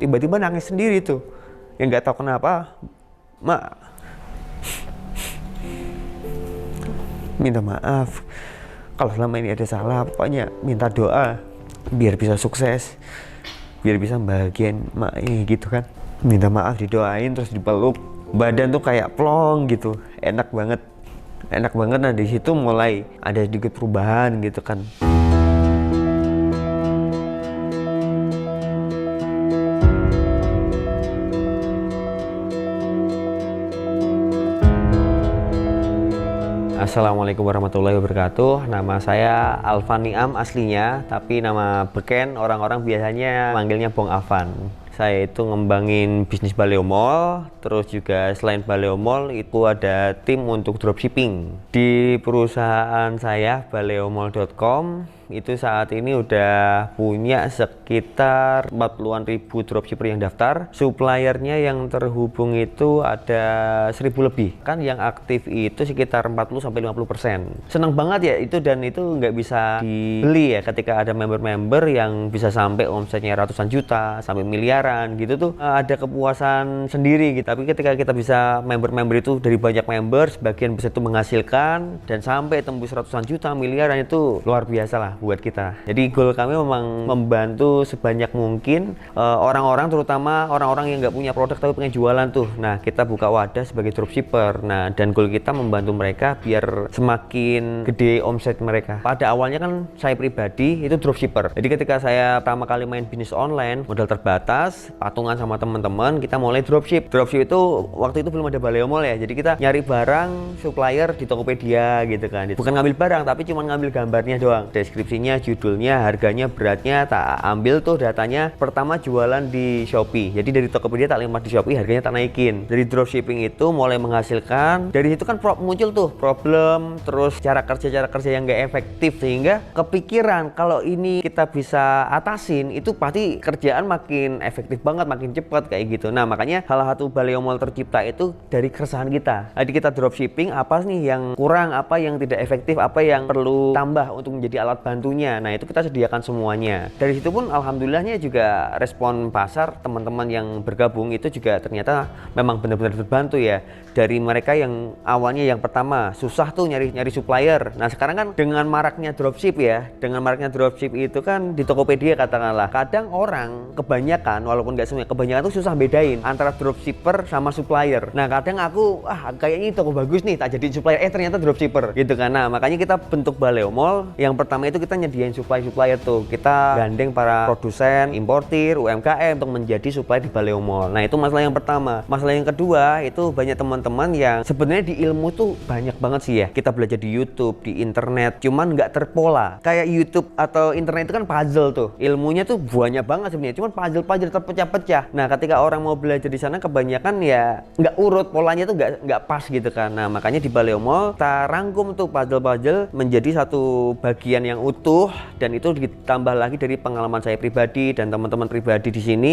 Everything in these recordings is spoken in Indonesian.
tiba-tiba nangis sendiri tuh. Yang nggak tahu kenapa, Mak, minta maaf kalau selama ini ada salah, pokoknya minta doa biar bisa sukses, biar bisa bahagiain Mak ini gitu kan. Minta maaf, didoain, terus dipeluk, badan tuh kayak plong gitu, enak banget. Nah di situ mulai ada sedikit perubahan gitu kan. Assalamualaikum warahmatullahi wabarakatuh. Nama saya Alvan Niam aslinya, tapi nama beken orang-orang biasanya manggilnya Bong Avan. Saya itu ngembangin bisnis Baleo Mall, terus juga selain Baleo Mall itu ada tim untuk dropshipping. Di perusahaan saya baleomall.com itu saat ini udah punya sekitar 40-an ribu dropshipper yang daftar. Suppliernya yang terhubung itu ada 1000 lebih. Kan yang aktif itu sekitar 40-50%. Senang banget ya itu, dan itu nggak bisa dibeli ya ketika ada member-member yang bisa sampai omsetnya ratusan juta sampai miliaran gitu tuh. Ada kepuasan sendiri gitu. Tapi ketika kita bisa member-member itu dari banyak member, sebagian besar itu menghasilkan dan sampai tembus ratusan juta, miliaran, itu luar biasa lah buat kita. Jadi goal kami memang membantu sebanyak mungkin orang-orang, terutama orang-orang yang nggak punya produk tapi pengen jualan tuh. Nah, kita buka wadah sebagai dropshipper. Nah, dan goal kita membantu mereka biar semakin gede omset mereka. Pada awalnya kan saya pribadi itu dropshipper. Jadi ketika saya pertama kali main bisnis online, modal terbatas, patungan sama teman-teman, kita mulai dropship. Dropship itu waktu itu belum ada Baleo Mall ya. Jadi kita nyari barang supplier di Tokopedia gitu kan. Bukan ngambil barang tapi cuma ngambil gambarnya doang. Deskripsinya, judulnya, harganya, beratnya, tak ambil tuh datanya. Pertama jualan di Shopee. Jadi dari Tokopedia tak lempar di Shopee, harganya tak naikin. Dari dropshipping itu mulai menghasilkan. Dari situ kan muncul tuh problem, terus cara kerja yang nggak efektif, sehingga kepikiran kalau ini kita bisa atasin, itu pasti kerjaan makin efektif banget, makin cepat kayak gitu. Nah, makanya salah satu Baleo Mall tercipta itu dari keresahan kita. Jadi kita dropshipping, apa nih yang kurang, apa yang tidak efektif, apa yang perlu tambah untuk menjadi alat bantunya. Nah, itu kita sediakan semuanya. Dari situ pun alhamdulillahnya juga respon pasar teman-teman yang bergabung itu juga ternyata memang benar-benar terbantu ya. Dari mereka yang awalnya yang pertama susah tuh nyari supplier. Nah, sekarang kan dengan maraknya dropship ya, dengan maraknya dropship itu kan di Tokopedia katakanlah, kadang orang kebanyakan, walaupun nggak semua, kebanyakan tuh susah bedain antara dropshipper sama supplier. Nah, kadang aku kayaknya ini toko bagus nih, tak jadi supplier, ternyata dropshipper gitu kan. Nah, makanya kita bentuk Baleo Mall. Yang pertama itu kita nyediain supplier tuh, kita gandeng para produsen, importir, UMKM untuk menjadi supplier di Baleo Mall. Nah, itu masalah yang pertama. Masalah yang kedua itu banyak teman-teman yang sebenarnya di ilmu tuh banyak banget sih ya. Kita belajar di YouTube, di internet, cuman nggak terpola. Kayak YouTube atau internet itu kan puzzle tuh, ilmunya tuh banyak banget sebenarnya, cuman puzzle terpecah-pecah. Nah, ketika orang mau belajar di sana kebanyakan ya nggak urut, polanya tuh nggak pas gitu kan. Nah, makanya di Baleo Mall kita rangkum tuh puzzle menjadi satu bagian yang utuh, dan itu ditambah lagi dari pengalaman saya pribadi dan teman-teman pribadi di sini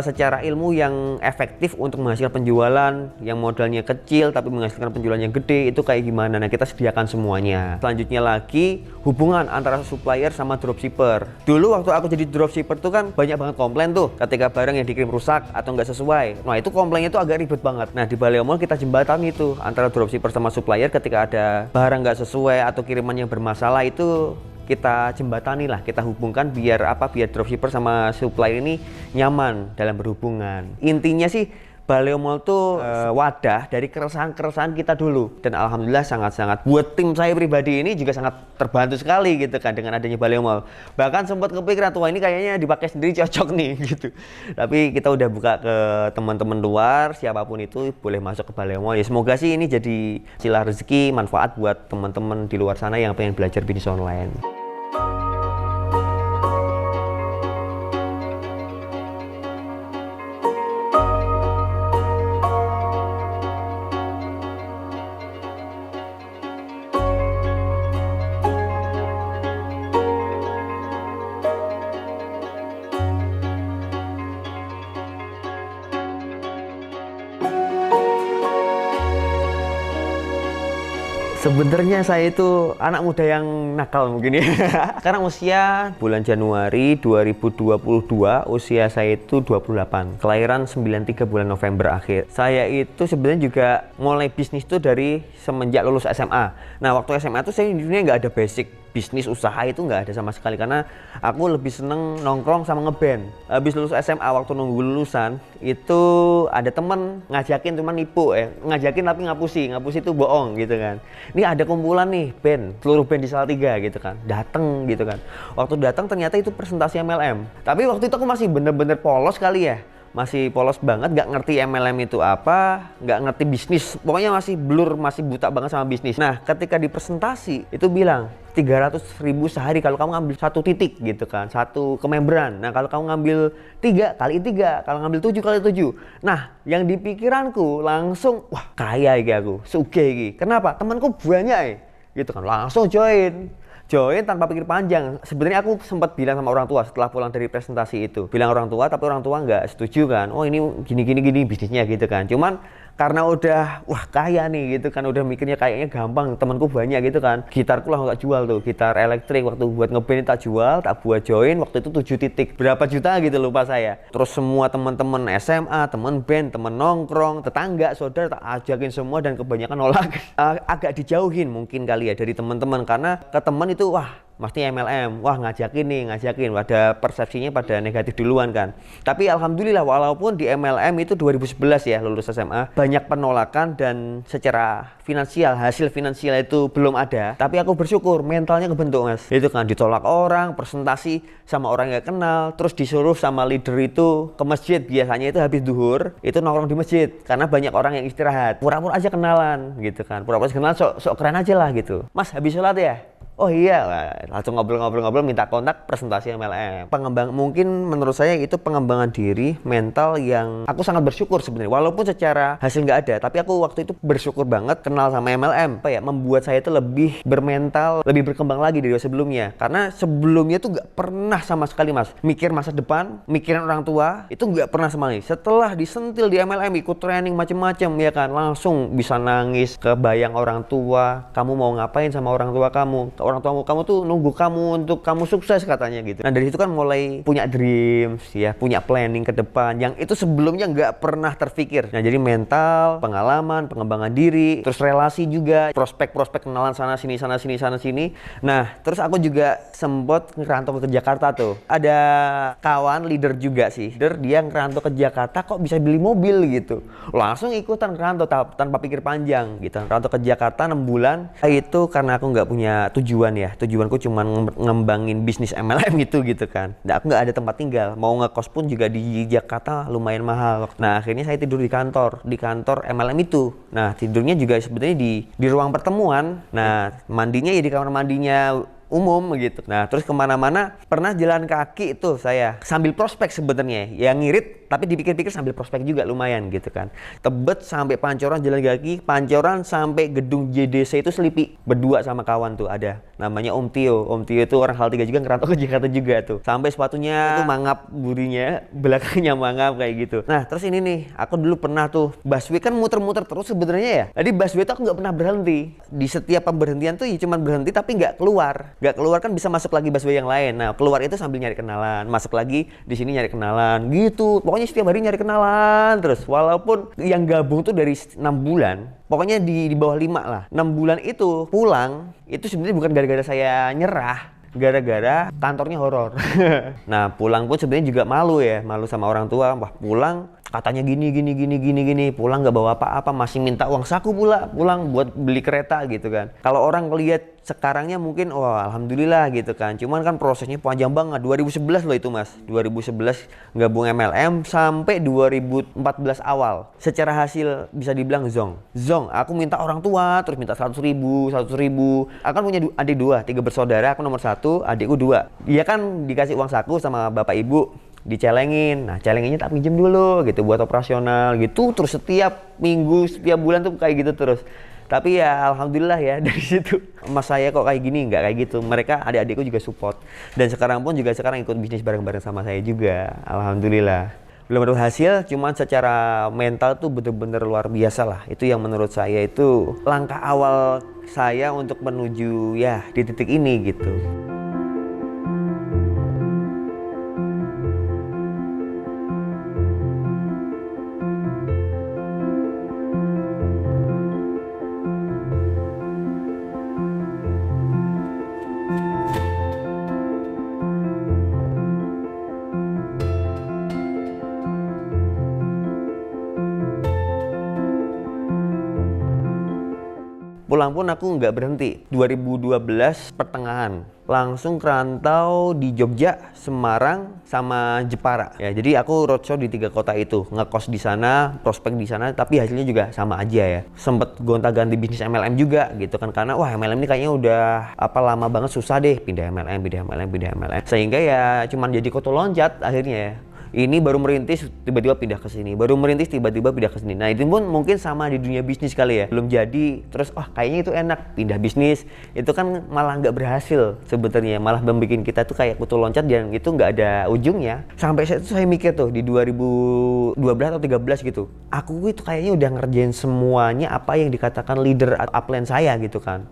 secara ilmu yang efektif untuk menghasilkan penjualan yang modalnya kecil tapi menghasilkan penjualan yang gede itu kayak gimana. Nah, kita sediakan semuanya. Selanjutnya lagi hubungan antara supplier sama dropshipper. Dulu waktu aku jadi dropshipper tuh kan banyak banget komplain tuh ketika barang yang dikirim rusak atau nggak sesuai. Nah, itu komplainnya tuh agak ribet banget. Nah, di Baleo Mall kita jembatan itu antara dropshipper sama supplier. Ketika ada barang nggak sesuai atau kiriman yang bermasalah, itu kita jembatani lah, kita hubungkan biar dropshipper sama supplier ini nyaman dalam berhubungan. Intinya sih Baleo Mall tuh wadah dari keresahan-keresahan kita dulu, dan alhamdulillah sangat-sangat buat tim saya pribadi ini juga sangat terbantu sekali gitu kan dengan adanya Baleo Mall. Bahkan sempat kepikiran tuh, ini kayaknya dipakai sendiri cocok nih gitu. Tapi kita udah buka ke teman-teman luar, siapapun itu boleh masuk ke Baleo Mall. Ya semoga sih ini jadi silah rezeki, manfaat buat teman-teman di luar sana yang pengen belajar bisnis online. Sebenarnya saya itu anak muda yang nakal mungkin ya. Sekarang usia bulan Januari 2022, usia saya itu 28. Kelahiran 93 bulan November akhir. Saya itu sebenarnya juga mulai bisnis itu dari semenjak lulus SMA. Nah, waktu SMA itu saya di dunia nggak ada basic bisnis usaha, itu nggak ada sama sekali karena aku lebih seneng nongkrong sama ngeband. Habis lulus SMA, waktu nunggu lulusan itu ada temen ngajakin, cuman nipu ngajakin tapi ngapusi itu bohong gitu kan. Ini ada kumpulan nih band, seluruh band di Salatiga gitu kan, dateng gitu kan. Waktu datang ternyata itu presentasi MLM, tapi waktu itu aku masih bener-bener polos kali ya, masih polos banget, nggak ngerti MLM itu apa, nggak ngerti bisnis, pokoknya masih blur, masih buta banget sama bisnis. Nah, ketika di presentasi itu bilang 300.000 sehari kalau kamu ngambil satu titik gitu kan, satu kememberan. Nah, kalau kamu ngambil 3 kali 3, kalau ngambil 7 kali 7. Nah, yang di pikiranku langsung, wah kaya iki aku, sugih iki. Kenapa? Temanku banyak gitu kan, langsung join tanpa pikir panjang. Sebenarnya aku sempat bilang sama orang tua setelah pulang dari presentasi itu, bilang orang tua, tapi orang tua nggak setuju kan. Oh, ini gini bisnisnya gitu kan. Cuman karena udah wah kaya nih gitu kan, udah mikirnya kayaknya gampang, temanku banyak gitu kan. Gitarku lah nggak jual tuh, gitar elektrik waktu buat ngeband tak jual, tak buat join waktu itu 7 titik berapa juta gitu lupa saya. Terus semua teman-teman SMA, teman band, teman nongkrong, tetangga, saudara tak ajakin semua dan kebanyakan nolak. Agak dijauhin mungkin kali ya dari teman-teman, karena ke teman itu wah pasti MLM, wah ngajakin, ada persepsinya pada negatif duluan kan. Tapi alhamdulillah walaupun di MLM itu 2011 ya lulus SMA, banyak penolakan dan secara finansial, hasil finansial itu belum ada, tapi aku bersyukur mentalnya kebentuk mas. Itu kan ditolak orang, presentasi sama orang yang kenal, terus disuruh sama leader itu ke masjid, biasanya itu habis duhur itu nongkrong di masjid karena banyak orang yang istirahat, pura-pura aja kenalan gitu kan, pura-pura kenalan, sok keren aja lah gitu. Mas habis sholat ya? Oh iya, langsung ngobrol-ngobrol minta kontak, presentasi MLM. Mungkin menurut saya itu pengembangan diri mental yang aku sangat bersyukur sebenarnya. Walaupun secara hasil nggak ada, tapi aku waktu itu bersyukur banget kenal sama MLM. Membuat saya itu lebih bermental, lebih berkembang lagi dari sebelumnya. Karena sebelumnya tuh nggak pernah sama sekali mas mikir masa depan, mikirin orang tua, itu nggak pernah sama sekali. Setelah disentil di MLM, ikut training macem-macem ya kan, langsung bisa nangis, kebayang orang tua, kamu mau ngapain sama orang tua kamu tuh nunggu kamu untuk kamu sukses katanya gitu. Nah dari situ kan mulai punya dreams ya, punya planning ke depan yang itu sebelumnya nggak pernah terpikir. Nah jadi mental, pengalaman, pengembangan diri, terus relasi juga, prospek kenalan sana sini. Nah terus aku juga sempat ngerantau ke Jakarta tuh. Ada kawan leader juga sih, dia ngerantau ke Jakarta kok bisa beli mobil gitu. Langsung ikutan ngerantau tanpa pikir panjang gitu. Ngerantau ke Jakarta 6 bulan. Itu karena aku nggak punya tujuanku cuma ngembangin bisnis MLM gitu kan. Nah, aku nggak ada tempat tinggal, mau ngekos pun juga di Jakarta lumayan mahal. Nah akhirnya saya tidur di kantor MLM itu. Nah tidurnya juga sebenarnya di ruang pertemuan. Nah mandinya ya di kamar mandinya umum gitu. Nah terus kemana-mana pernah jalan kaki itu saya sambil prospek sebenarnya, yang ngirit tapi dipikir-pikir sambil prospek juga lumayan gitu kan. Tebet sampai Pancoran jalan kaki, Pancoran sampai gedung JDC itu Selipi, berdua sama kawan tuh ada namanya Om Tio itu orang Salatiga juga, ngerantau ke Jakarta juga tuh. Sampai sepatunya itu mangap, burinya belakangnya mangap kayak gitu. Nah terus ini nih, aku dulu pernah tuh busway kan muter-muter terus sebenarnya ya. Jadi busway tuh aku nggak pernah berhenti. Di setiap pemberhentian tuh ya cuma berhenti tapi nggak keluar kan bisa masuk lagi busway yang lain. Nah keluar itu sambil nyari kenalan, masuk lagi di sini nyari kenalan gitu. Pokoknya setiap hari nyari kenalan terus. Walaupun yang gabung tuh dari 6 bulan, pokoknya di bawah 5 lah. 6 bulan itu pulang itu sebenarnya bukan gara-gara saya nyerah, gara-gara kantornya horor. Nah pulang pun sebenarnya juga malu sama orang tua. Wah pulang katanya gini, pulang nggak bawa apa-apa, masih minta uang saku pulang buat beli kereta gitu kan. Kalau orang lihat sekarangnya mungkin wah alhamdulillah gitu kan, cuman kan prosesnya panjang banget. 2011 loh itu mas, 2011 gabung MLM sampai 2014 awal. Secara hasil bisa dibilang zong, aku minta orang tua terus minta 100.000. Aku kan punya adik 2, 3 bersaudara, aku nomor 1, adikku 2. Dia kan dikasih uang saku sama bapak ibu, dicelengin. Nah celenginnya tak pinjem dulu gitu buat operasional gitu, terus setiap minggu, setiap bulan tuh kayak gitu terus. Tapi ya alhamdulillah ya dari situ mas saya kok kayak gini, nggak kayak gitu. Mereka adik-adikku juga support dan sekarang ikut bisnis bareng-bareng sama saya juga, alhamdulillah. Belum ada hasil, cuman secara mental tuh bener-bener luar biasa lah. Itu yang menurut saya itu langkah awal saya untuk menuju ya di titik ini gitu. Pulang pun aku nggak berhenti. 2012 pertengahan langsung kerantau di Jogja, Semarang, sama Jepara. Ya, jadi aku roadshow di 3 kota itu, ngekos di sana, prospek di sana, tapi hasilnya juga sama aja ya. Sempet gonta-ganti bisnis MLM juga gitu kan, karena wah MLM ini kayaknya udah lama banget, susah deh pindah MLM. Sehingga ya cuman jadi koto loncat akhirnya ya. Ini baru merintis tiba-tiba pindah ke sini, baru merintis tiba-tiba pindah ke sini. Nah, itu pun mungkin sama di dunia bisnis kali ya. Belum jadi, terus kayaknya itu enak, pindah bisnis. Itu kan malah nggak berhasil sebetulnya, malah membuat kita tuh kayak kutu loncat dan itu nggak ada ujungnya. Sampai saya mikir tuh di 2012 atau 13 gitu. Aku itu kayaknya udah ngerjain semuanya apa yang dikatakan leader upline saya gitu kan.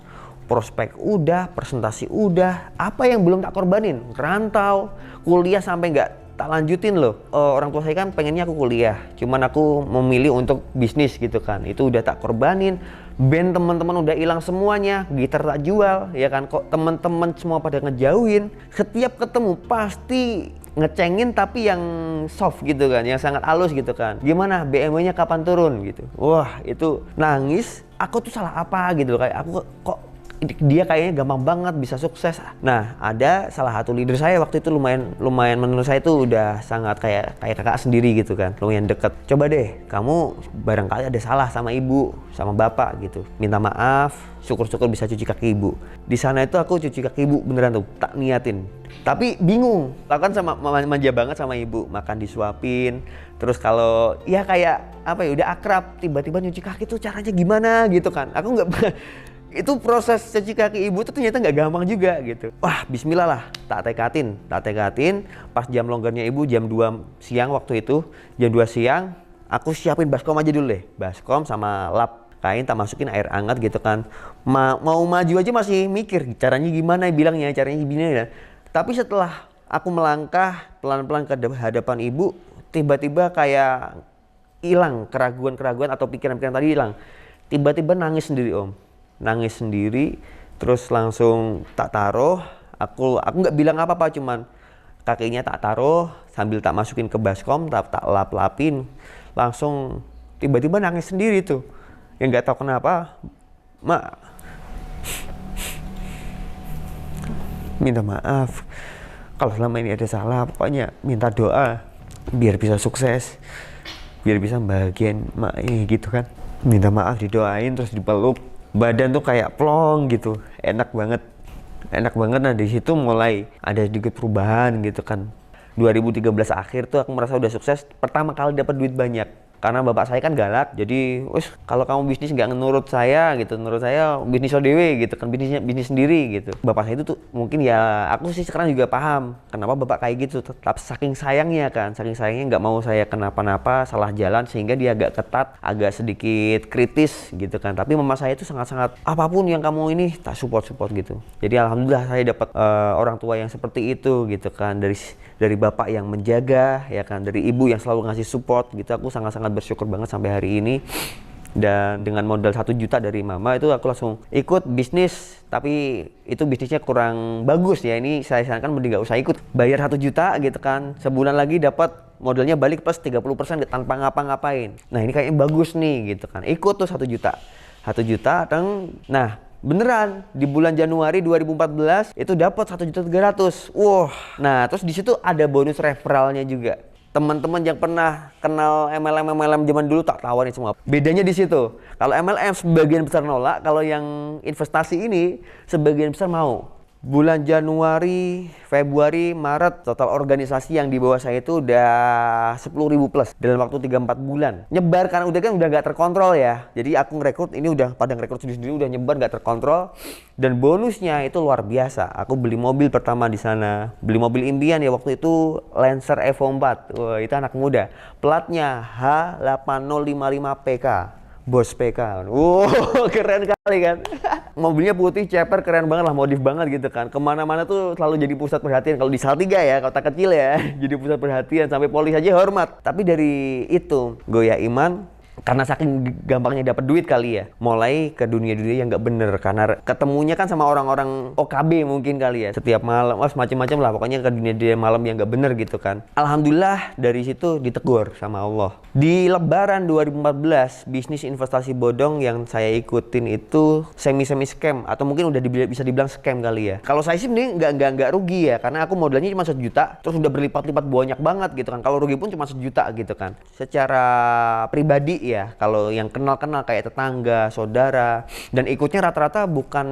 Prospek udah, presentasi udah, apa yang belum tak korbanin? Rantau, kuliah sampai nggak tak lanjutin loh. Orang tua saya kan pengennya aku kuliah, cuman aku memilih untuk bisnis gitu kan. Itu udah tak korbanin. Band teman-teman udah hilang semuanya, gitar tak jual, ya kan. Kok teman-teman semua pada ngejauhin. Setiap ketemu pasti ngecengin tapi yang soft gitu kan, yang sangat halus gitu kan. Gimana BMW-nya kapan turun gitu. Wah, itu nangis. Aku tuh salah apa gitu loh, kayak aku kok dia kayaknya gampang banget bisa sukses. Nah, ada salah satu leader saya waktu itu lumayan menurut saya itu udah sangat kayak kakak sendiri gitu kan, lumayan deket. Coba deh, kamu barangkali ada salah sama ibu, sama bapak gitu. Minta maaf, syukur-syukur bisa cuci kaki ibu. Di sana itu aku cuci kaki ibu beneran tuh, tak niatin. Tapi bingung, kan sama manja banget sama ibu, makan disuapin. Terus kalau ya kayak apa ya udah akrab, tiba-tiba nyuci kaki tuh caranya gimana gitu kan. Aku nggak itu proses cuci kaki ibu tuh ternyata nggak gampang juga gitu. Wah, bismillah lah, tak tekatin. Pas jam longgarnya ibu jam 2 siang waktu itu, jam 2 siang, aku siapin baskom aja dulu deh. Baskom sama lap, kain tak masukin air hangat gitu kan. Mau maju aja masih mikir, caranya gimana bilangnya, caranya gimana ya. Tapi setelah aku melangkah pelan-pelan ke hadapan ibu, tiba-tiba kayak hilang keraguan-keraguan atau pikiran-pikiran tadi hilang. Tiba-tiba nangis sendiri om. Nangis sendiri, terus langsung tak taruh. Aku nggak bilang apa-apa, cuman kakinya tak taruh sambil tak masukin ke baskom, tak lap-lapin. Langsung tiba-tiba nangis sendiri tuh. Yang nggak tahu kenapa, Mak, minta maaf kalau selama ini ada salah. Pokoknya minta doa biar bisa sukses, biar bisa bahagiain Mak ini gitu kan. Minta maaf, didoain, terus dipeluk. Badan tuh kayak plong gitu, enak banget. Nah di situ mulai ada sedikit perubahan gitu kan. 2013 akhir tuh aku merasa udah sukses, pertama kali dapat duit banyak. Karena bapak saya kan galak, jadi wes kalau kamu bisnis nggak menurut saya gitu, menurut saya bisnis ODW gitu kan, bisnis sendiri gitu. Bapak saya itu tuh mungkin ya, aku sih sekarang juga paham kenapa bapak kayak gitu. Tetap saking sayangnya nggak mau saya kenapa-napa, salah jalan, sehingga dia agak ketat, agak sedikit kritis gitu kan. Tapi mama saya itu sangat-sangat apapun yang kamu ini tak support gitu. Jadi alhamdulillah saya dapat orang tua yang seperti itu gitu kan, dari bapak yang menjaga ya kan, dari ibu yang selalu ngasih support gitu. Aku sangat-sangat bersyukur banget sampai hari ini. Dan dengan modal 1 juta dari mama itu aku langsung ikut bisnis. Tapi itu bisnisnya kurang bagus ya, ini saya sarankan mending gak usah ikut. Bayar 1 juta gitu kan, sebulan lagi dapat modalnya balik plus 30% tanpa ngapa-ngapain. Nah ini kayaknya bagus nih gitu kan, ikut tuh 1 juta. Nah beneran di bulan Januari 2014 itu dapat 1.300.000. Wah. Nah, terus di situ ada bonus referralnya juga. Teman-teman yang pernah kenal MLM zaman dulu tak tawarin semua. Bedanya di situ. Kalau MLM sebagian besar nolak, kalau yang investasi ini sebagian besar mau. Bulan Januari, Februari, Maret total organisasi yang di bawah saya itu udah 10.000 plus dalam waktu 3-4 bulan. Nyebar kan udah gak terkontrol ya. Jadi aku ngerekrut ini udah pada ngerekrut sendiri udah nyebar gak terkontrol, dan bonusnya itu luar biasa. Aku beli mobil pertama di sana. Beli mobil impian ya waktu itu, Lancer Evo 4. Wah, itu anak muda. Platnya H8055 PK. Bos PK. Wow, keren kali kan. mobilnya putih, ceper, keren banget lah, modif banget gitu kan. Kemana-mana tuh selalu jadi pusat perhatian. Kalau di Salatiga ya, kota kecil ya, jadi pusat perhatian, sampai polisi aja hormat. Tapi dari itu, goyah iman, karena saking gampangnya dapat duit kali ya, mulai ke dunia-dunia yang nggak bener, karena ketemunya kan sama orang-orang OKB mungkin kali ya, setiap malam, wah macam-macam lah pokoknya, ke dunia-dunia malam yang nggak bener gitu kan. Alhamdulillah dari situ ditegur sama Allah. Di Lebaran 2014, bisnis investasi bodong yang saya ikutin itu semi-semi scam, atau mungkin udah bisa dibilang scam kali ya. Kalau saya sih ini nggak rugi ya, karena aku modalnya cuma 1 juta, terus udah berlipat-lipat banyak banget gitu kan. Kalau rugi pun cuma 1 juta gitu kan. Secara pribadi ya, kalau yang kenal-kenal kayak tetangga, saudara, dan ikutnya rata-rata bukan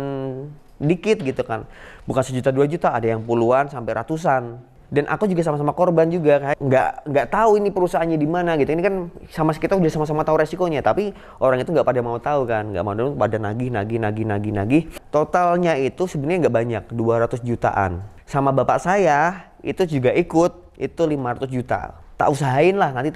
dikit gitu kan, bukan 1 juta 2 juta, ada yang puluhan sampai ratusan. Dan aku juga sama-sama korban juga, kayak nggak tahu ini perusahaannya di mana gitu. Ini kan sama kita udah sama-sama tahu resikonya, tapi orang itu nggak pada mau tahu kan, nggak mau tahu, pada nagih. Totalnya itu sebenarnya nggak banyak, 200 jutaan. Sama bapak saya itu juga ikut, itu 500 juta. Tak usahain lah, nanti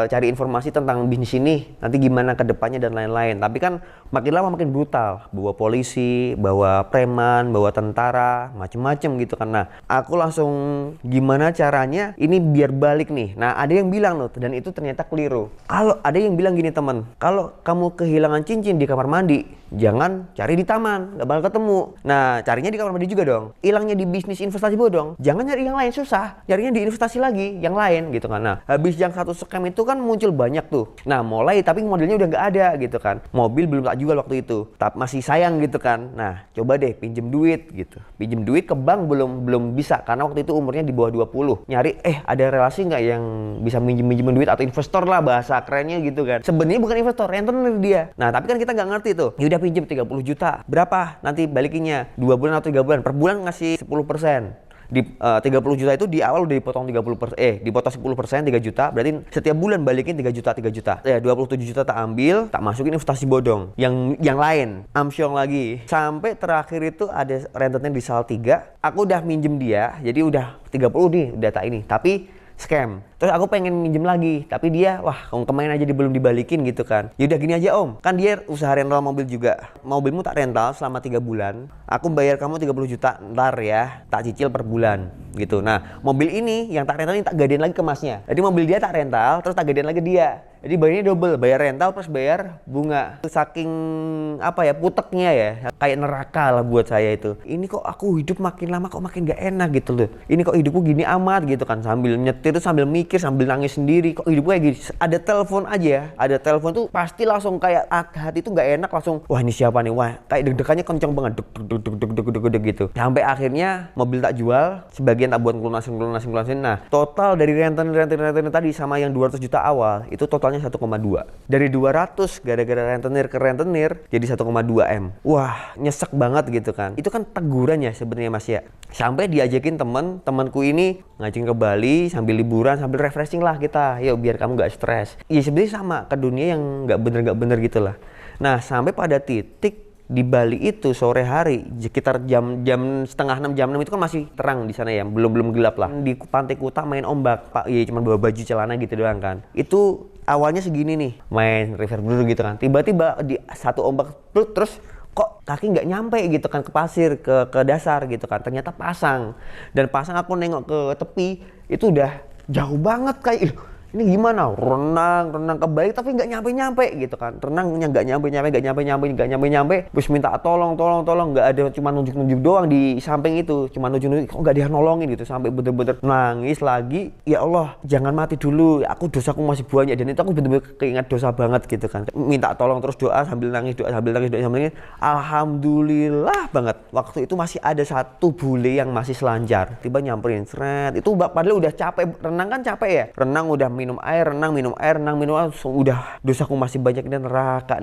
cari informasi tentang bisnis ini, nanti gimana ke depannya dan lain-lain. Tapi kan makin lama makin brutal, bawa polisi, bawa preman, bawa tentara, macem-macem gitu kan. Nah, aku langsung gimana caranya ini biar balik nih. Nah, ada yang bilang loh, dan itu ternyata keliru. Kalau ada yang bilang gini teman, kalau kamu kehilangan cincin di kamar mandi, jangan cari di taman, gak bakal ketemu. Nah, carinya di kamar mandi juga dong. Hilangnya di bisnis investasi bodong, jangan nyari yang lain, susah. Nyarinya di investasi lagi, yang lain gitu kan. Nah, habis yang satu scam itu kan muncul banyak tuh. Nah, mulai tapi modelnya udah nggak ada gitu kan. Mobil belum tak jual waktu itu, tapi masih sayang gitu kan. Nah, coba deh pinjem duit gitu. Pinjem duit ke bank belum bisa, karena waktu itu umurnya di bawah 20. Nyari ada relasi nggak yang bisa minjem duit, atau investor lah bahasa kerennya gitu kan. Sebenarnya bukan investor, rentenir dia. Nah, tapi kan kita nggak ngerti tuh. Ya udah pinjem 30 juta. Berapa nanti balikinnya? 2 bulan atau 3 bulan? Per bulan ngasih 10%. Di 30 juta itu di awal udah dipotong 10%, 3 juta, berarti setiap bulan balikin 3 juta. Ya 27 juta tak ambil, tak masukin investasi bodong. Yang lain, amsyong lagi. Sampai terakhir itu ada rentenir di Salatiga, aku udah minjem dia, jadi udah 30 nih data ini, tapi scam. Terus aku pengen minjem lagi, tapi dia, wah kemarin aja belum dibalikin gitu kan. Yaudah gini aja om, kan dia usaha rental mobil juga. Mobilmu tak rental selama 3 bulan, aku bayar kamu 30 juta ntar ya, tak cicil per bulan gitu. Nah, mobil ini yang tak rental ini tak gadein lagi ke masnya. Jadi mobil dia tak rental, terus tak gadein lagi dia. Jadi bayarnya double, bayar rental plus bayar bunga. Saking puteknya ya, kayak neraka lah buat saya itu. Ini kok aku hidup makin lama kok makin gak enak gitu loh. Ini kok hidupku gini amat gitu kan, sambil nyetir tuh sambil mikir, sambil nangis sendiri. Kok hidupku kayak gini? Ada telepon aja, ada telepon tuh pasti langsung kayak hati tuh gak enak, langsung wah ini siapa nih? Wah, kayak deg-degannya kenceng banget, deg gitu. Sampai akhirnya mobil tak jual, sebagian tak buat lunasin. Nah, total dari rentenir tadi sama yang 200 juta awal itu totalnya 1,2. Dari 200 gara-gara rentenir ke rentenir jadi 1,2 M. Wah, nyesek banget gitu kan. Itu kan teguran ya sebenarnya Mas ya. Sampai diajakin temanku ini ngajakin ke Bali sambil liburan, sambil refreshing lah kita. Yuk biar kamu gak stres. Iya sebenarnya sama ke dunia yang gak bener gitu lah. Nah, sampai pada titik di Bali itu sore hari sekitar jam setengah 6, jam 6 itu kan masih terang di sana ya, belum gelap lah. Di Pantai Kuta main ombak, Pak. Iya cuma bawa baju celana gitu doang kan. Itu awalnya segini nih, main river blue gitu kan. Tiba-tiba di satu ombak terus kok kaki nggak nyampe gitu kan ke pasir, ke dasar gitu kan. Ternyata pasang. Dan pasang aku nengok ke tepi itu udah jauh banget kayak ini gimana renang ke balik tapi nggak nyampe gitu kan, renangnya nggak nyampe, terus minta tolong nggak ada, cuma nunjuk doang di samping itu, cuma nunjuk kok nggak dia nolongin gitu, sampai bener-bener nangis lagi, ya Allah jangan mati dulu, aku dosaku masih banyak, dan itu aku bener-bener keinget dosa banget gitu kan, minta tolong terus doa sambil nangis, alhamdulillah banget waktu itu masih ada satu bule yang masih selancar, tiba nyamperin seret, itu padahal udah capek, renang kan capek ya, renang udah minum air, udah dosaku masih banyak dan neraka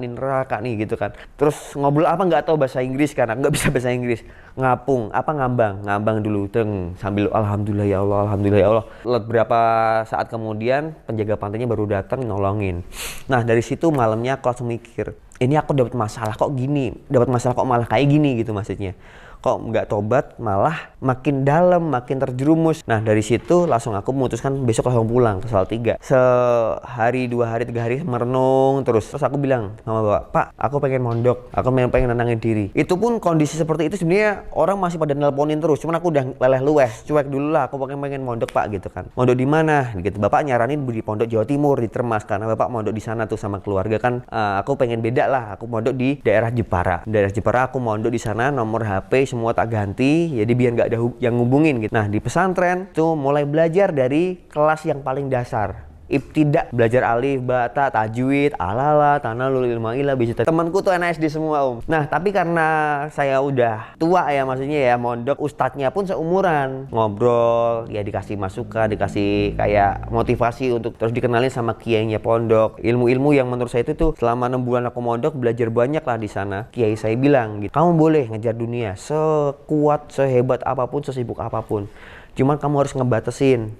nih gitu kan. Terus ngobrol apa nggak tahu bahasa Inggris kan, nggak bisa bahasa Inggris. ngambang dulu sambil alhamdulillah ya Allah, alhamdulillah ya Allah. Berapa saat kemudian penjaga pantainya baru datang nolongin. Nah dari situ malamnya aku langsung mikir, ini aku dapat masalah kok malah kayak gini gitu maksudnya. Kok nggak tobat, malah makin dalam, makin terjerumus. Nah dari situ langsung aku memutuskan besok langsung pulang ke Salatiga. Sehari, 2 hari, 3 hari merenung terus aku bilang sama bapak, Pak aku pengen mondok, aku pengen nenangin diri. Itu pun kondisi seperti itu sebenarnya orang masih pada nelponin terus, cuman aku udah leleh luweh, cuek dulu lah, aku pengen mondok Pak gitu kan. Mondok di mana gitu, bapak nyaranin di Pondok Jawa Timur di Termas, karena bapak mondok di sana tuh sama keluarga kan. Aku pengen beda lah, aku mondok di daerah Jepara aku mondok di sana, nomor HP semua tak ganti, jadi biar nggak ada yang ngubungin gitu. Nah di pesantren tuh mulai belajar dari kelas yang paling dasar, ibtidak, belajar alif, bata, tajwid, alala, tanalul, ilmaila, bisa. Temanku tuh anak SD semua Nah tapi karena saya udah tua ya, maksudnya ya mondok, ustadznya pun seumuran, ngobrol ya, dikasih masukan, dikasih kayak motivasi untuk terus dikenalin sama kiainya pondok. Ilmu-ilmu yang menurut saya itu tuh selama 6 bulan aku mondok belajar banyak lah di sana. Kiai saya bilang gitu, kamu boleh ngejar dunia sekuat, sehebat apapun, sesibuk apapun, cuman kamu harus ngebatasin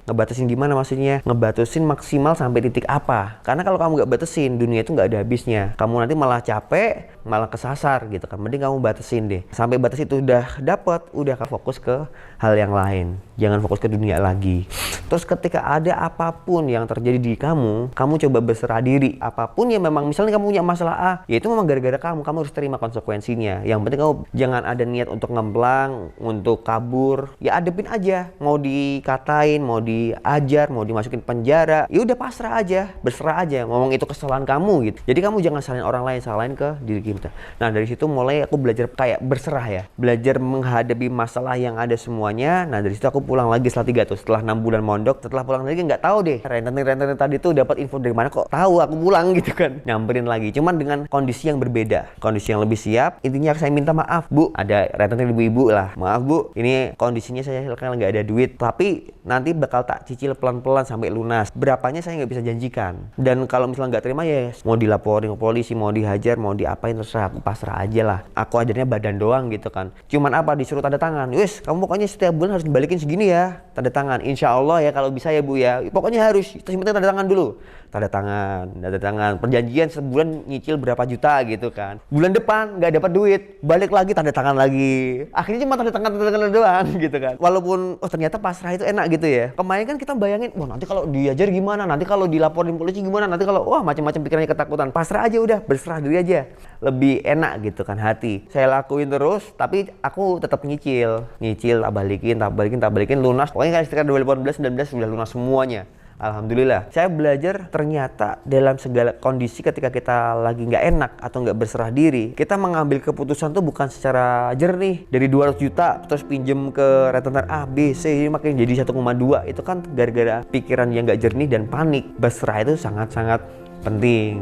gimana maksudnya? Ngebatasin maksimal sampai titik apa? Karena kalau kamu nggak batasin, dunia itu nggak ada habisnya. Kamu nanti malah capek, malah kesasar gitu kan. Mending kamu batasin deh. Sampai batas itu udah dapet, udah fokus ke hal yang lain. Jangan fokus ke dunia lagi. Terus ketika ada apapun yang terjadi di kamu coba berserah diri. Apapun yang memang, misalnya kamu punya masalah A, ya itu memang gara-gara kamu harus terima konsekuensinya. Yang penting kamu jangan ada niat untuk ngemplang, untuk kabur. Ya adepin aja. Mau dikatain, mau diajar, mau dimasukin penjara, ya udah pasrah aja, berserah aja. Ngomong itu kesalahan kamu gitu. Jadi kamu jangan salahin orang lain, salahin ke diri kita. Nah dari situ mulai aku belajar kayak berserah ya, belajar menghadapi masalah yang ada semuanya. Nah dari situ aku pulang lagi Salatiga tuh setelah 6 bulan mondok. Setelah pulang lagi nggak tahu deh, rentenir tadi tuh dapat info dari mana kok tahu aku pulang gitu kan. Nyamperin lagi, cuman dengan kondisi yang berbeda, kondisi yang lebih siap. Intinya saya minta maaf Bu, ada rentenir ibu-ibu lah, maaf Bu, ini kondisinya saya kan nggak ada duit, tapi nanti bakal tak cicil pelan-pelan sampai lunas. Berapanya saya nggak bisa janjikan. Dan kalau misalnya nggak terima ya mau dilaporin ke polisi, mau dihajar, mau diapain terserah, aku pasrah aja lah. Aku ajarnya badan doang gitu kan. Cuman apa, disuruh tanda tangan. Wis, kamu pokoknya setiap bulan harus dibalikin segini ya. Tanda tangan. Insya Allah ya kalau bisa ya Bu ya. Pokoknya harus. Terus penting tanda tangan dulu. Tanda tangan. Perjanjian sebulan nyicil berapa juta gitu kan. Bulan depan nggak dapat duit, balik lagi tanda tangan lagi. Akhirnya cuma tanda tangan doang gitu kan. Walaupun ternyata pasrah itu enak gitu ya. Kemarin kan kita bayangin, wah nanti kalau diajar gimana, nanti kalau dilaporin polisi gimana, nanti kalau wah macam-macam pikirannya, ketakutan. Pasrah aja udah, berserah diri aja. Lebih enak gitu kan hati. Saya lakuin terus, tapi aku tetap nyicil, tak balikin lunas. Pokoknya kan sekitar 2018-19 sudah lunas semuanya. Alhamdulillah. Saya belajar ternyata dalam segala kondisi ketika kita lagi nggak enak atau nggak berserah diri, kita mengambil keputusan tuh bukan secara jernih. Dari 200 juta terus pinjem ke rentenir A, B, C, ini makin jadi 1,2. Itu kan gara-gara pikiran yang nggak jernih dan panik. Berserah itu sangat-sangat penting.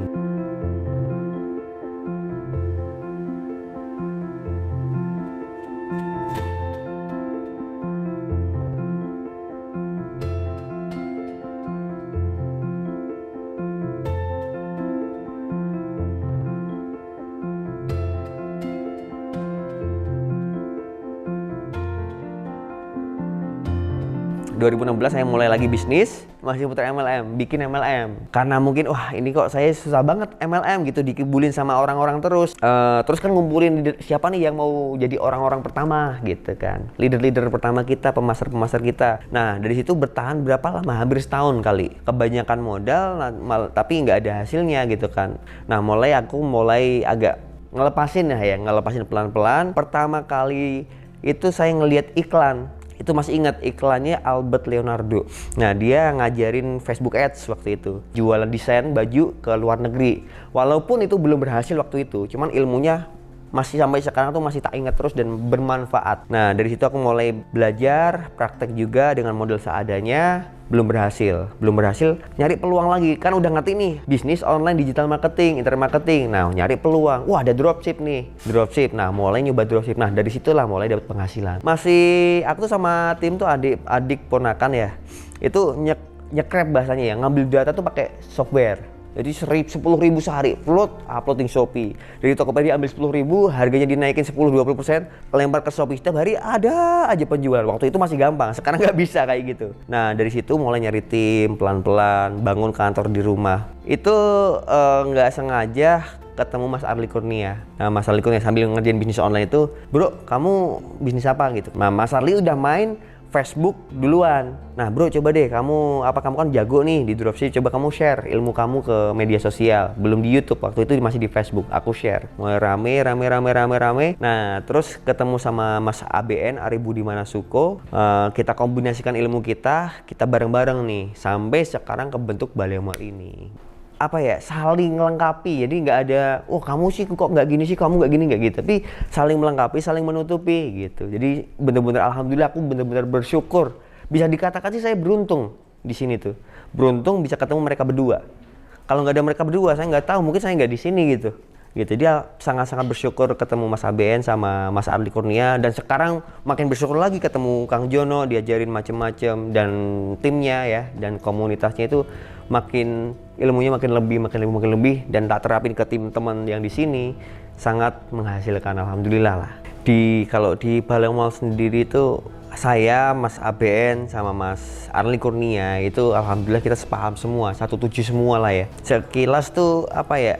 2016 saya mulai lagi bisnis, masih putar MLM, bikin MLM. Karena mungkin wah ini kok saya susah banget MLM gitu, dikibulin sama orang-orang terus. Terus kan ngumpulin siapa nih yang mau jadi orang-orang pertama gitu kan. Leader-leader pertama kita, pemasar-pemasar kita. Nah dari situ bertahan berapa lama? Hampir setahun kali. Kebanyakan modal tapi nggak ada hasilnya gitu kan. Nah aku mulai agak ngelepasin pelan-pelan. Pertama kali itu saya ngelihat iklan. Itu masih ingat iklannya Albert Leonardo. Nah dia ngajarin Facebook Ads waktu itu, jualan desain baju ke luar negeri. Walaupun itu belum berhasil waktu itu, cuman ilmunya masih sampai sekarang tuh masih tak ingat terus dan bermanfaat. Nah dari situ aku mulai belajar, praktek juga dengan model seadanya. Belum berhasil, nyari peluang lagi. Kan udah ngerti nih bisnis online, digital marketing, internet marketing. Nah nyari peluang, wah ada dropship. Nah mulai nyoba dropship. Nah dari situlah mulai dapat penghasilan. Aku tuh sama tim tuh adik ponakan ya. Itu nyekrep bahasanya ya, ngambil data tuh pakai software. Jadi 10.000 sehari, uploading Shopee. Dari Tokopedia ambil 10.000, harganya dinaikin 10-20%, lempar ke Shopee. Setiap hari ada aja penjualan. Waktu itu masih gampang, sekarang nggak bisa kayak gitu. Nah dari situ mulai nyari tim, pelan-pelan, bangun kantor di rumah. Itu nggak sengaja ketemu Mas Arli Kurnia. Nah Mas Arli Kurnia sambil ngerjain bisnis online itu, bro kamu bisnis apa gitu. Nah Mas Arli udah main Facebook duluan. Nah bro coba deh kamu kan jago nih di dropship, coba kamu share ilmu kamu ke media sosial. Belum di YouTube, waktu itu masih di Facebook, aku share. Mulai rame. Nah terus ketemu sama Mas ABN, Ari Budiman Suko. Kita kombinasikan ilmu kita bareng-bareng nih. Sampai sekarang kebentuk Baleo Mall ini. Apa ya, saling melengkapi. Jadi nggak ada kamu sih kok nggak gini sih, kamu nggak gini, nggak gitu, tapi saling melengkapi, saling menutupi gitu. Jadi bener-bener alhamdulillah aku bener-bener bersyukur, bisa dikatakan sih saya beruntung di sini tuh, beruntung bisa ketemu mereka berdua. Kalau nggak ada mereka berdua saya nggak tahu, mungkin saya nggak di sini gitu. Dia sangat-sangat bersyukur ketemu Mas ABN sama Mas Arli Kurnia, dan sekarang makin bersyukur lagi ketemu Kang Jono, diajarin macem-macem, dan timnya ya, dan komunitasnya itu makin ilmunya makin lebih, dan tak terapin ke tim teman yang di sini sangat menghasilkan, alhamdulillah lah. Kalau di Baleo Mall sendiri itu saya, Mas ABN sama Mas Arli Kurnia itu alhamdulillah kita sepaham semua, satu tujuh semua lah ya. Sekilas tuh apa ya,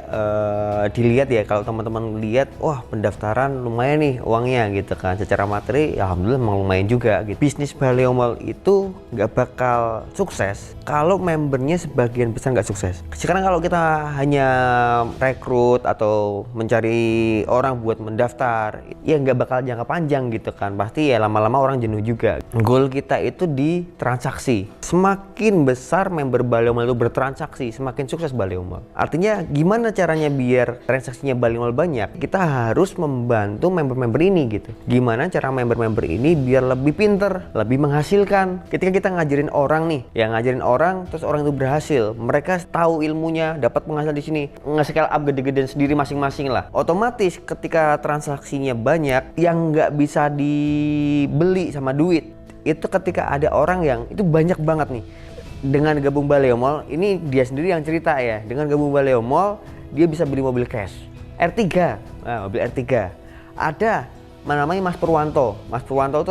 dilihat ya, kalau teman-teman lihat wah pendaftaran lumayan nih uangnya gitu kan, secara materi ya alhamdulillah memang lumayan juga gitu. Bisnis Baleo Mall itu nggak bakal sukses kalau membernya sebagian besar nggak sukses. Sekarang kalau kita hanya rekrut atau mencari orang buat mendaftar ya nggak bakal jangka panjang gitu kan, pasti ya lama-lama orang jenuh juga. Goal kita itu di transaksi. Semakin besar member Baleo Mall itu bertransaksi, semakin sukses Baleo Mall. Artinya gimana caranya biar transaksinya Baleo Mall banyak? Kita harus membantu member-member ini gitu. Gimana cara member-member ini biar lebih pinter, lebih menghasilkan. Ketika kita ngajarin orang nih, yang ngajarin orang terus orang itu berhasil, mereka tahu ilmunya, dapat penghasilan di sini, nge-scale up gede-gedean sendiri masing-masing lah. Otomatis ketika transaksinya banyak, yang nggak bisa dibeli sama duit itu ketika ada orang yang itu banyak banget nih. Dengan gabung Baleo Mall, ini dia sendiri yang cerita ya, dengan gabung Baleo Mall dia bisa beli mobil cash R3, mobil R3. Ada namanya Mas Purwanto itu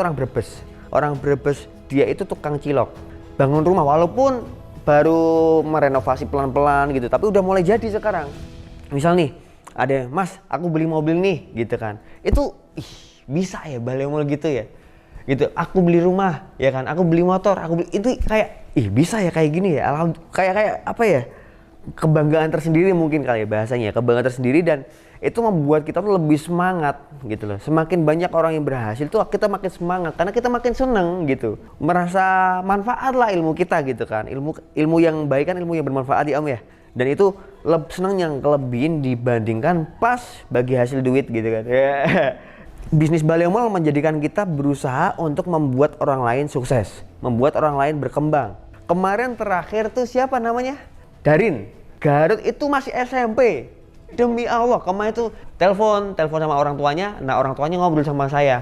orang Brebes, dia itu tukang cilok, bangun rumah walaupun baru merenovasi pelan-pelan gitu, tapi udah mulai jadi sekarang. Misal nih ada, Mas aku beli mobil nih gitu kan, itu bisa ya Baleo Mall gitu ya gitu. Aku beli rumah ya kan, aku beli motor, itu kayak bisa ya kayak gini ya, kayak apa ya, kebanggaan tersendiri mungkin kali ya bahasanya, kebanggaan tersendiri, dan itu membuat kita tuh lebih semangat gitu loh. Semakin banyak orang yang berhasil tuh kita makin semangat karena kita makin seneng gitu, merasa manfaat lah ilmu kita gitu kan, ilmu yang baik kan ilmu yang bermanfaat ya Om ya. Dan itu seneng yang kelebihin dibandingkan pas bagi hasil duit gitu kan. Bisnis Baleo Mall menjadikan kita berusaha untuk membuat orang lain sukses, membuat orang lain berkembang. Kemarin terakhir tuh siapa namanya? Darin Garut itu masih SMP. Demi Allah, kemarin itu telepon sama orang tuanya. Nah orang tuanya ngobrol sama saya,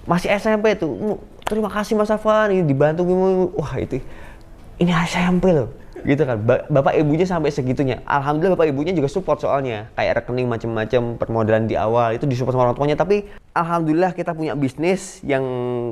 masih SMP tuh. Terima kasih Mas Afan, ini dibantu. Wah ini SMP loh gitu kan. Bapak ibunya sampai segitunya. Alhamdulillah bapak ibunya juga support, soalnya kayak rekening macam-macam, permodalan di awal itu disupport sama orang tuanya. Tapi alhamdulillah kita punya bisnis yang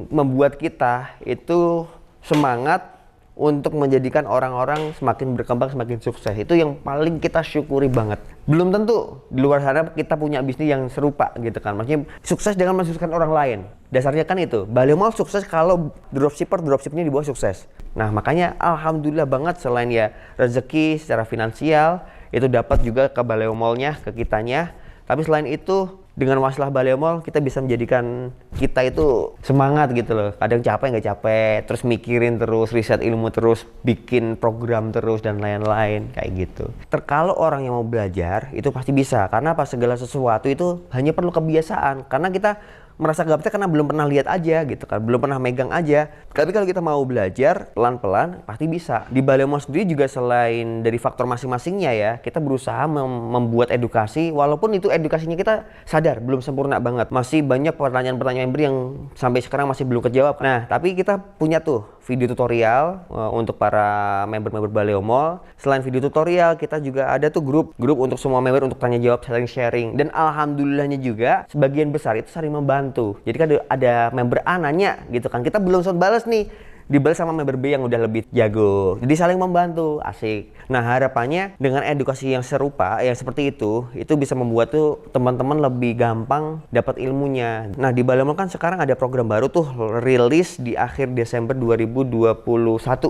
membuat kita itu semangat untuk menjadikan orang-orang semakin berkembang, semakin sukses. Itu yang paling kita syukuri banget. Belum tentu di luar sana kita punya bisnis yang serupa gitu kan. Maksudnya sukses dengan mensukseskan orang lain. Dasarnya kan itu. Baleo Mall sukses kalau dropshipnya di bawah sukses. Nah makanya alhamdulillah banget, selain ya rezeki secara finansial itu dapat juga ke Baleo Mall-nya, ke kitanya. Tapi selain itu, dengan masalah Baleo Mall kita bisa menjadikan kita itu semangat gitu loh. Kadang capek nggak capek, terus mikirin terus, riset ilmu terus, bikin program terus dan lain-lain kayak gitu. Kalau orang yang mau belajar itu pasti bisa, karena pas segala sesuatu itu hanya perlu kebiasaan. Karena kita merasa gak bisa karena belum pernah lihat aja gitu kan, belum pernah megang aja. Tapi kalau kita mau belajar pelan-pelan pasti bisa. Di Baleo Mall sendiri juga selain dari faktor masing-masingnya ya, kita berusaha membuat edukasi, walaupun itu edukasinya kita sadar belum sempurna banget. Masih banyak pertanyaan-pertanyaan yang sampai sekarang masih belum kejawab. Nah, tapi kita punya tuh video tutorial untuk para member-member Baleo Mall. Selain video tutorial, kita juga ada tuh grup untuk semua member untuk tanya jawab, saling sharing. Dan alhamdulillahnya juga sebagian besar itu saling membantu. Jadi kan ada member A nanya gitu kan, kita belum sempat balas nih, dibalas sama member B yang udah lebih jago. Jadi saling membantu, asik. Nah, harapannya dengan edukasi yang serupa, yang seperti itu bisa membuat tuh teman-teman lebih gampang dapat ilmunya. Nah, di Baleo Mall kan sekarang ada program baru tuh rilis di akhir Desember 2021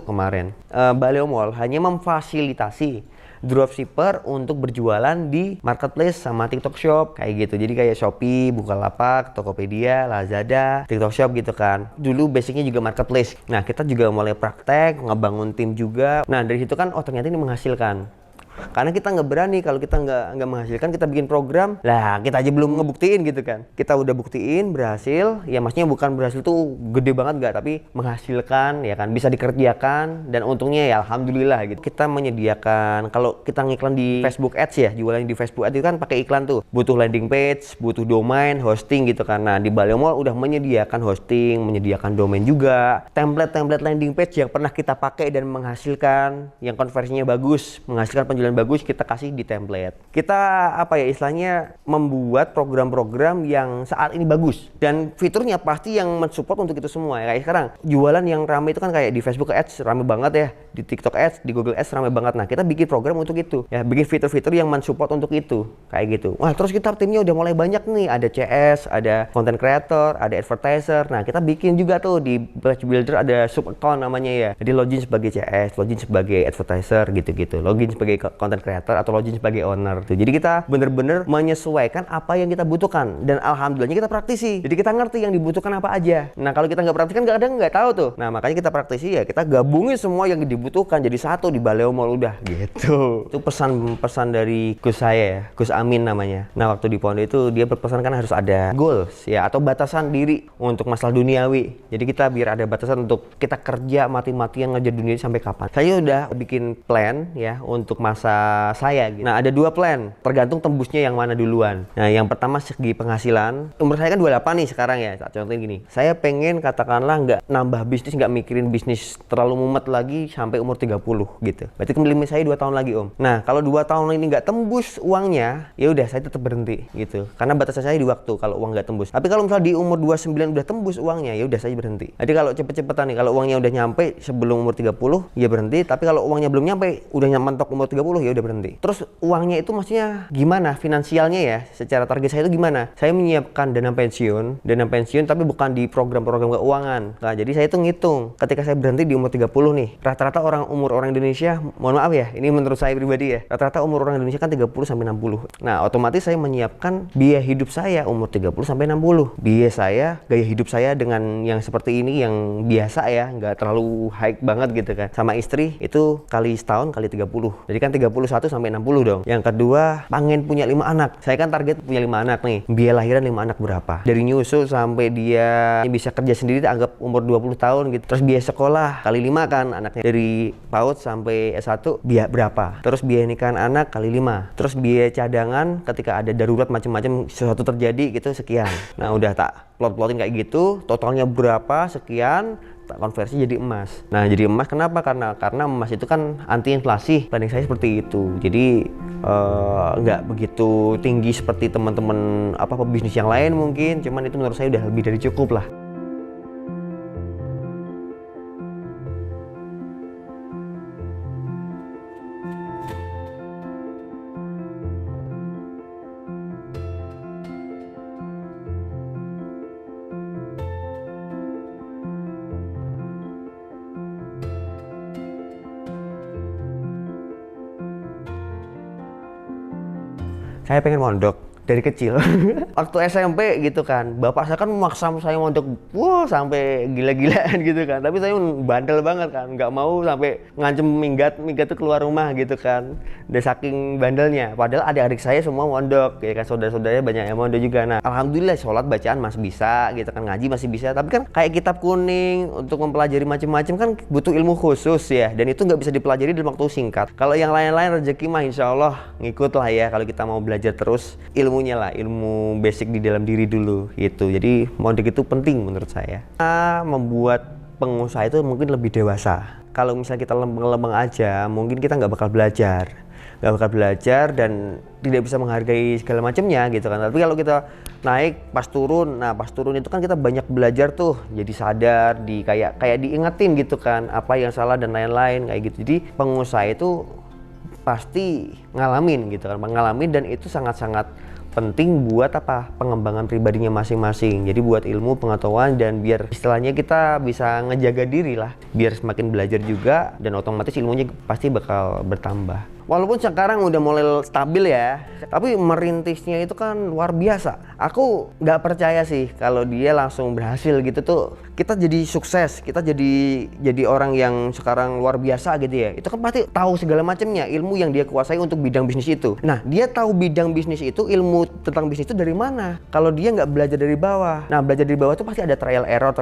kemarin. Baleo Mall hanya memfasilitasi dropshipper untuk berjualan di marketplace sama TikTok Shop kayak gitu. Jadi kayak Shopee, Bukalapak, Tokopedia, Lazada, TikTok Shop gitu kan. Dulu basicnya juga marketplace. Nah, kita juga mulai praktek, ngebangun tim juga. Nah, dari situ kan ternyata ini menghasilkan. Karena kita nggak berani kalau kita nggak menghasilkan, kita bikin program lah, kita aja belum ngebuktiin gitu kan. Kita udah buktiin berhasil, ya maksudnya bukan berhasil tuh gede banget nggak, tapi menghasilkan ya kan, bisa dikerjakan dan untungnya ya alhamdulillah gitu. Kita menyediakan, kalau kita ngiklan di Facebook Ads ya, jualan di Facebook Ads itu kan pakai iklan tuh, butuh landing page, butuh domain, hosting gitu kan. Nah, di Baleo Mall udah menyediakan hosting, menyediakan domain juga, template landing page yang pernah kita pakai dan menghasilkan, yang konversinya bagus, menghasilkan penjualan bagus, kita kasih di template. Kita apa ya istilahnya, membuat program-program yang saat ini bagus dan fiturnya pasti yang mensupport untuk itu semua. Kayak sekarang jualan yang ramai itu kan kayak di Facebook Ads ramai banget ya, di TikTok Ads, di Google Ads ramai banget. Nah, kita bikin program untuk itu ya, bikin fitur-fitur yang mensupport untuk itu kayak gitu. Wah, terus kita timnya udah mulai banyak nih, ada CS, ada content creator, ada advertiser. Nah, kita bikin juga tuh di Batch Builder ada sub account namanya ya, jadi login sebagai CS, login sebagai advertiser gitu-gitu, login sebagai content creator atau login sebagai owner tuh. Jadi kita bener-bener menyesuaikan apa yang kita butuhkan dan alhamdulillahnya kita praktisi. Jadi kita ngerti yang dibutuhkan apa aja. Nah, kalau kita nggak praktis kan kadang nggak tahu tuh. Nah, makanya kita praktisi ya, kita gabungin semua yang dibutuhkan jadi satu di Baleo Mall udah gitu. Itu pesan-pesan dari Gus saya ya, Gus Amin namanya. Nah, waktu di Pondok itu dia berpesan kan harus ada goals ya, atau batasan diri untuk masalah duniawi. Jadi kita biar ada batasan untuk kita kerja mati-matian ngejar dunia sampai kapan. Saya udah bikin plan ya untuk masa saya gitu. Nah, ada 2 plan, tergantung tembusnya yang mana duluan. Nah, yang pertama segi penghasilan. Umur saya kan 28 nih sekarang ya. Contohnya gini, saya pengen katakanlah nggak nambah bisnis, nggak mikirin bisnis terlalu mumet lagi sampai umur 30 gitu. Berarti limit saya 2 tahun lagi, Om. Nah, kalau 2 tahun ini nggak tembus uangnya, ya udah saya tetap berhenti gitu. Karena batasan saya di waktu kalau uang nggak tembus. Tapi kalau misalnya di umur 29 udah tembus uangnya, ya udah saya berhenti. Jadi kalau cepet-cepetan nih, kalau uangnya udah nyampe sebelum umur 30, ya berhenti. Tapi kalau uangnya belum nyampe, udah mentok umur 30, ya udah berhenti. Terus uangnya itu maksudnya gimana finansialnya ya, secara target saya itu gimana, saya menyiapkan dana pensiun tapi bukan di program-program keuangan. Nah, jadi saya itu ngitung ketika saya berhenti di umur 30 nih, rata-rata umur orang Indonesia, mohon maaf ya, ini menurut saya pribadi ya, rata-rata umur orang Indonesia kan 30 sampai 60. Nah, otomatis saya menyiapkan biaya hidup saya umur 30 sampai 60. Biaya saya, gaya hidup saya dengan yang seperti ini, yang biasa ya, nggak terlalu high banget gitu kan. Sama istri itu kali setahun kali 30. Jadi kan 31 sampai 60 dong. Yang kedua, pengen punya 5 anak. Saya kan target punya 5 anak nih. Biaya lahiran 5 anak berapa? Dari nyusul sampai dia bisa kerja sendiri, anggap umur 20 tahun gitu. Terus biaya sekolah kali 5 kan anaknya. Dari PAUD sampai S1 biaya berapa? Terus biaya nikahan anak kali 5. Terus biaya cadangan ketika ada darurat macam-macam sesuatu terjadi gitu sekian. Nah, udah tak plot-plotin kayak gitu, totalnya berapa sekian, tak konversi jadi emas. Nah, jadi emas kenapa? Karena emas itu kan anti inflasi. Planning saya seperti itu. Jadi nggak begitu tinggi seperti teman-teman pebisnis yang lain mungkin. Cuman itu menurut saya udah lebih dari cukup lah. Saya pengen mondok dari kecil. Waktu SMP gitu kan, bapak saya kan memaksa saya mondok, sampai gila-gilaan gitu kan. Tapi saya bandel banget kan, nggak mau sampai ngancem minggat tuh keluar rumah gitu kan. Udah saking bandelnya. Padahal adik-adik saya semua mondok, ya kan, saudara-saudaranya banyak yang mondok juga. Nah, alhamdulillah sholat bacaan masih bisa gitu kan, ngaji masih bisa. Tapi kan kayak kitab kuning untuk mempelajari macam-macam kan butuh ilmu khusus ya, dan itu nggak bisa dipelajari dalam waktu singkat. Kalau yang lain-lain rezeki mah insya Allah ngikut lah ya, kalau kita mau belajar terus ilmunya lah, ilmu basic di dalam diri dulu gitu. Jadi mondok itu penting menurut saya. Membuat pengusaha itu mungkin lebih dewasa. Kalau misalnya kita lempeng-lempeng aja, mungkin kita nggak bakal belajar. Dan tidak bisa menghargai segala macamnya gitu kan. Tapi kalau kita naik pas turun itu kan kita banyak belajar tuh, jadi sadar, kayak diingetin gitu kan apa yang salah dan lain-lain kayak gitu. Jadi pengusaha itu pasti ngalamin gitu kan, dan itu sangat-sangat penting buat pengembangan pribadinya masing-masing. Jadi buat ilmu pengetahuan dan biar istilahnya kita bisa ngejaga diri lah, biar semakin belajar juga dan otomatis ilmunya pasti bakal bertambah. Walaupun sekarang udah mulai stabil ya, tapi merintisnya itu kan luar biasa. Aku nggak percaya sih kalau dia langsung berhasil gitu tuh. Kita jadi sukses, kita jadi orang yang sekarang luar biasa gitu ya. Itu kan pasti tahu segala macamnya, ilmu yang dia kuasai untuk bidang bisnis itu. Nah, dia tahu bidang bisnis itu, ilmu tentang bisnis itu dari mana? Kalau dia nggak belajar dari bawah. Nah, belajar dari bawah itu pasti ada trial error,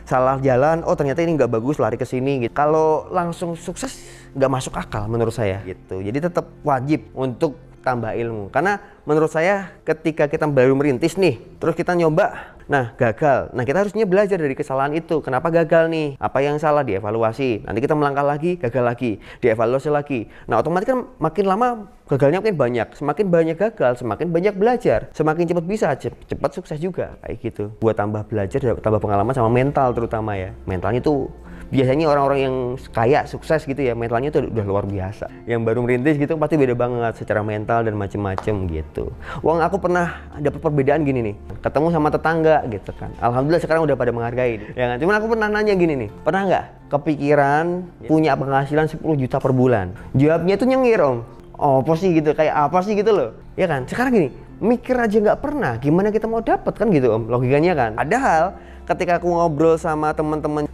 salah jalan. Oh, ternyata ini nggak bagus, lari ke sini gitu. Kalau langsung sukses nggak masuk akal menurut saya gitu. Jadi tetap wajib untuk tambah ilmu, karena menurut saya ketika kita baru merintis nih, terus kita nyoba, nah gagal, nah kita harusnya belajar dari kesalahan itu. Kenapa gagal nih, apa yang salah, dievaluasi, nanti kita melangkah lagi, gagal lagi, dievaluasi lagi. Nah otomatis kan makin lama gagalnya makin banyak, semakin banyak gagal semakin banyak belajar, semakin cepat bisa cepat sukses juga kayak gitu. Buat tambah belajar, tambah pengalaman sama mental terutama ya. Mentalnya tuh biasanya orang-orang yang kaya, sukses gitu ya, mentalnya tuh udah luar biasa. Yang baru merintis gitu pasti beda banget secara mental dan macem-macem gitu. Wong aku pernah dapat perbedaan gini nih, ketemu sama tetangga gitu kan. Alhamdulillah sekarang udah pada menghargai nih, ya kan. Cuman aku pernah nanya gini nih, pernah nggak kepikiran punya penghasilan 10 juta per bulan? Jawabnya tuh nyengir om. Oh apa sih gitu, kayak apa sih gitu loh. Ya kan, sekarang gini, mikir aja nggak pernah, gimana kita mau dapat kan gitu om, logikanya kan. Padahal ketika aku ngobrol sama teman-teman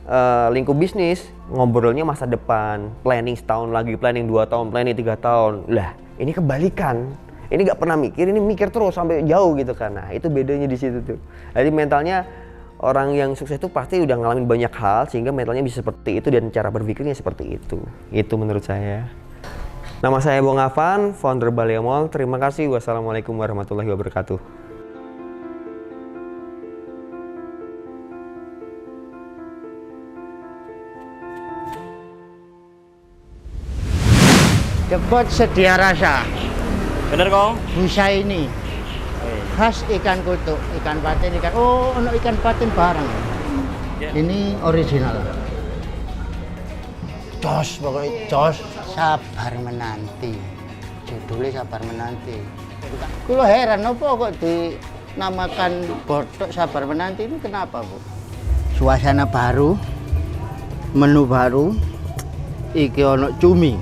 lingkup bisnis, ngobrolnya masa depan, planning setahun lagi, planning 2 tahun, planning 3 tahun. Lah, ini kebalikan. Ini nggak pernah mikir, ini mikir terus sampai jauh gitu kan. Nah, itu bedanya di situ tuh. Jadi mentalnya orang yang sukses itu pasti udah ngalamin banyak hal sehingga mentalnya bisa seperti itu dan cara berpikirnya seperti itu. Itu menurut saya. Nama saya Bung Afan, founder Baleo Mall. Terima kasih. Wassalamualaikum warahmatullahi wabarakatuh. Cepat sedia rasa. Bener kong? Busa ini khas ikan kutuk, ikan patin, ono ikan patin bareng. Ya. Ini original. Jos, pokoknya jos. Sabar menanti. Judulnya sabar menanti. Kulo heran apa kok dinamakan botok sabar menanti ini, kenapa Bu? Suasana baru, menu baru, iki ono cumi.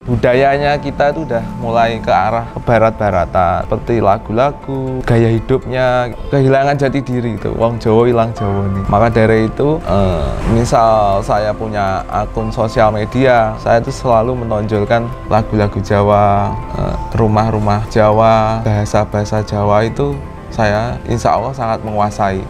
Budayanya kita itu udah mulai ke arah barat-baratan, seperti lagu-lagu, gaya hidupnya kehilangan jati diri itu. Wong Jawa hilang Jawa nih. Maka dari itu, misal saya punya akun sosial media, saya itu selalu menonjolkan lagu-lagu Jawa, rumah-rumah Jawa, bahasa-bahasa Jawa itu saya insya Allah sangat menguasai.